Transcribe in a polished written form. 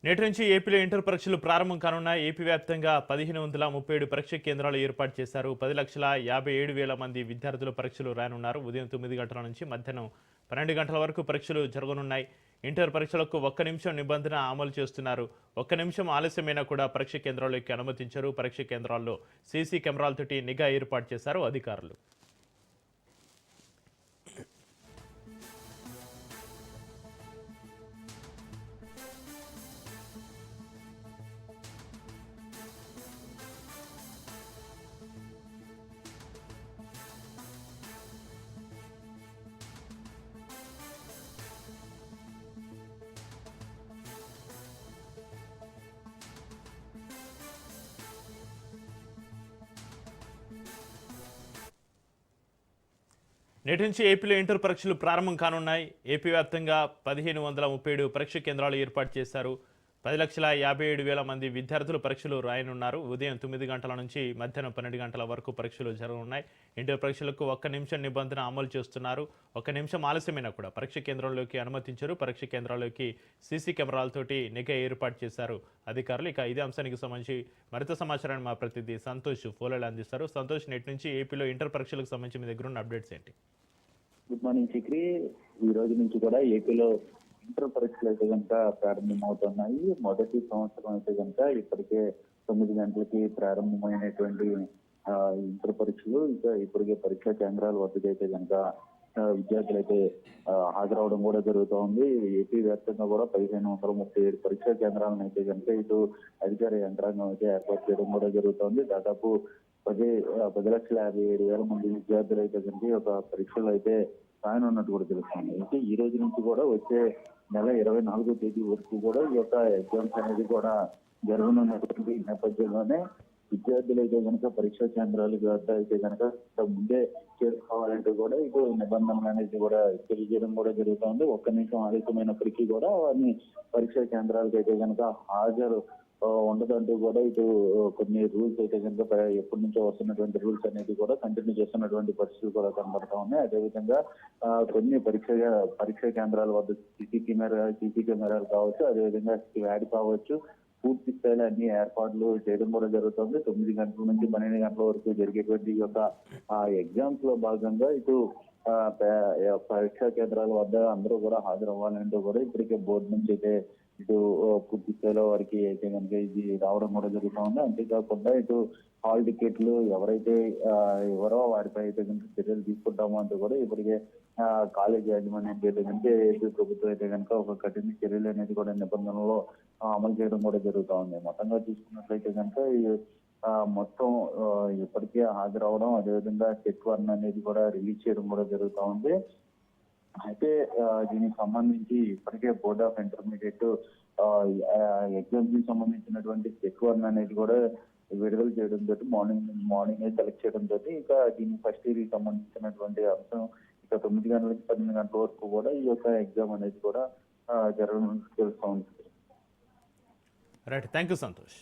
నేటి నుంచి ఏపీలో ఇంటర్ పరీక్షలు ప్రారంభం కానున్న ఏపీ వ్యాప్తంగా 1537 పరీక్ష కేంద్రాలు ఏర్పాటు చేశారు. 10,57,000 మంది విద్యార్థులు పరీక్షలు రానున్నారు. ఉదయం 9 గంటల నుంచి మధ్యాహ్నం 12 గంటల వరకు పరీక్షలు జరగనున్నాయి. ఇంటర్ పరీక్షలకు 1 నిమిషం నిబంధన అమలు చేస్తున్నారు. 1 నిమిషం ఆలస్యమైనా కూడా పరీక్ష కేంద్రాల్లోకి అనుమతించారు. పరీక్ష కేంద్రాల్లో సీసీ కెమెరాలతోటి నిఘా ఏర్పాటు చేశారు అధికారులు. నేటి నుంచి ఏపీలో ఇంటర్ పరీక్షలు ప్రారంభం కానున్నాయి. ఏపీ వ్యాప్తంగా 1537 పరీక్ష కేంద్రాలు ఏర్పాటు చేశారు. 10,57,000 మంది విద్యార్థులు పరీక్షలు రాయనున్నారు. ఉదయం 9 గంటల నుంచి మధ్యాహ్నం 12 గంటల వరకు పరీక్షలు జరగనున్నాయి. ఇంటర్ పరీక్షలకు 1 నిమిషం నిబంధన అమలు చేస్తున్నారు. 1 నిమిషం ఆలస్యమైనా కూడా పరీక్ష కేంద్రంలోకి అనుమతించారు. పరీక్ష కేంద్రాల్లోకి సీసీ కెమెరాలతోటి నిఘా ఏర్పాటు చేశారు అధికారులు. ఇక ఇదే అంశానికి సంబంధించి మరింత సమాచారాన్ని మా ప్రతినిధి సంతోష్ ఫోన్లో అందిస్తారు. సంతోష్, నేటి నుంచి ఏపీలో ఇంటర్ పరీక్షలకు సంబంధించి మీ దగ్గర ఉన్న అప్డేట్స్ ఏంటి? Good morning Chakri. ఈ రోజు నుంచి కూడా ఏపీలో ఇంటర్ పరీక్షలు అయితే కనుక ప్రారంభమవుతున్నాయి. మొదటి సంవత్సరం అయితే కనుక ఇప్పటికే 9 గంటలకి ప్రారంభమైనటువంటి ఇంటర్ పరీక్షలు ఇప్పటికే పరీక్షా కేంద్రాల వద్దకు అయితే కనుక విద్యార్థులు అయితే హాజరవడం కూడా జరుగుతూ ఉంది. ఏపీ వ్యాప్తంగా కూడా 1537 పరీక్షా కేంద్రాలను అయితే కనుక ఇటు అధికార యంత్రాంగం అయితే ఏర్పాటు చేయడం కూడా జరుగుతోంది. దాదాపు 10,57,000 మంది విద్యార్థులు అయితే కనుక ఒక పరీక్షలు అయితే రాయనున్నట్టు కూడా తెలుస్తుంది. అయితే ఈ రోజు నుంచి కూడా వచ్చే నెల 24వ తేదీ వరకు కూడా ఈ యొక్క ఎగ్జామ్స్ అనేది కూడా జరగనున్నటువంటి నేపథ్యంలోనే విద్యార్థులు అయితే కనుక పరీక్షా కేంద్రాలు వద్ద అయితే కనుక ముందే చేరుకోవాలంటే కూడా ఇటు నిబంధనలు అనేది కూడా తెలియజేయడం కూడా జరుగుతుంది. 1 నిమిషం ఆలస్యమైనప్పటికీ కూడా వారిని పరీక్షా కేంద్రాలకు అయితే కనుక హాజరు ఉండదంటూ కూడా ఇటు కొన్ని రూల్స్ అయితే కనుక ఎప్పటి నుంచో వస్తున్నటువంటి రూల్స్ అనేది కూడా కంటిన్యూ చేస్తున్నటువంటి పరిస్థితులు కూడా కనబడతా ఉన్నాయి. అదేవిధంగా కొన్ని పరీక్షా కేంద్రాల వద్ద సీసీ కెమెరాలు కావచ్చు, అదేవిధంగా వ్యాడ్ కావచ్చు, పూర్తి స్థాయిలో అన్ని ఏర్పాట్లు చేయడం కూడా జరుగుతుంది. 9 గంటల నుంచి 12 గంటల వరకు జరిగేటువంటి యొక్క ఎగ్జామ్స్ లో భాగంగా ఇటు పరీక్షా కేంద్రాల వద్ద అందరూ కూడా హాజరవ్వాలంటూ కూడా ఇప్పటికే బోర్డు నుంచి అయితే ఇటు పూర్తి స్థాయిలో వారికి అయితే కనుక ఇది రావడం కూడా జరుగుతూ ఉంది. అంతేకాకుండా ఇటు హాల్ టికెట్లు ఎవరైతే ఎవరో వారిపై అయితే కనుక చర్యలు తీసుకుంటామో అంటూ కూడా ఇప్పటికే కాలేజ్ యాజమాన్యం అయితే కనుక ఏపీ ప్రభుత్వం అయితే కనుక ఒక కఠిన చర్యలు అనేది కూడా నిబంధనలో అమలు చేయడం కూడా జరుగుతూ ఉంది. మొత్తంగా చూసుకున్నట్లయితే కనుక మొత్తం ఇప్పటికే హాజరవడం, అదేవిధంగా చెక్ వన్ అనేది కూడా రిలీజ్ చేయడం కూడా జరుగుతూ ఉంది. అయితే దీనికి సంబంధించి ఇప్పటికే బోర్డ్ ఆఫ్ ఇంటర్మీడియట్ ఎగ్జామ్స్ కి సంబంధించినటువంటి చెక్ వన్ అనేది కూడా విడుదల చేయడం తోటి మార్నింగ్ సెలెక్ట్ చేయడం తోటి ఇక దీనికి ఫస్ట్ ఇయర్ కి సంబంధించినటువంటి అంశం ఇక 9 గంటల నుంచి 12 గంటల వరకు కూడా ఈ యొక్క ఎగ్జామ్ అనేది కూడా జరగనున్నట్టు తెలుస్తూ ఉంది. Right, thank you Santosh.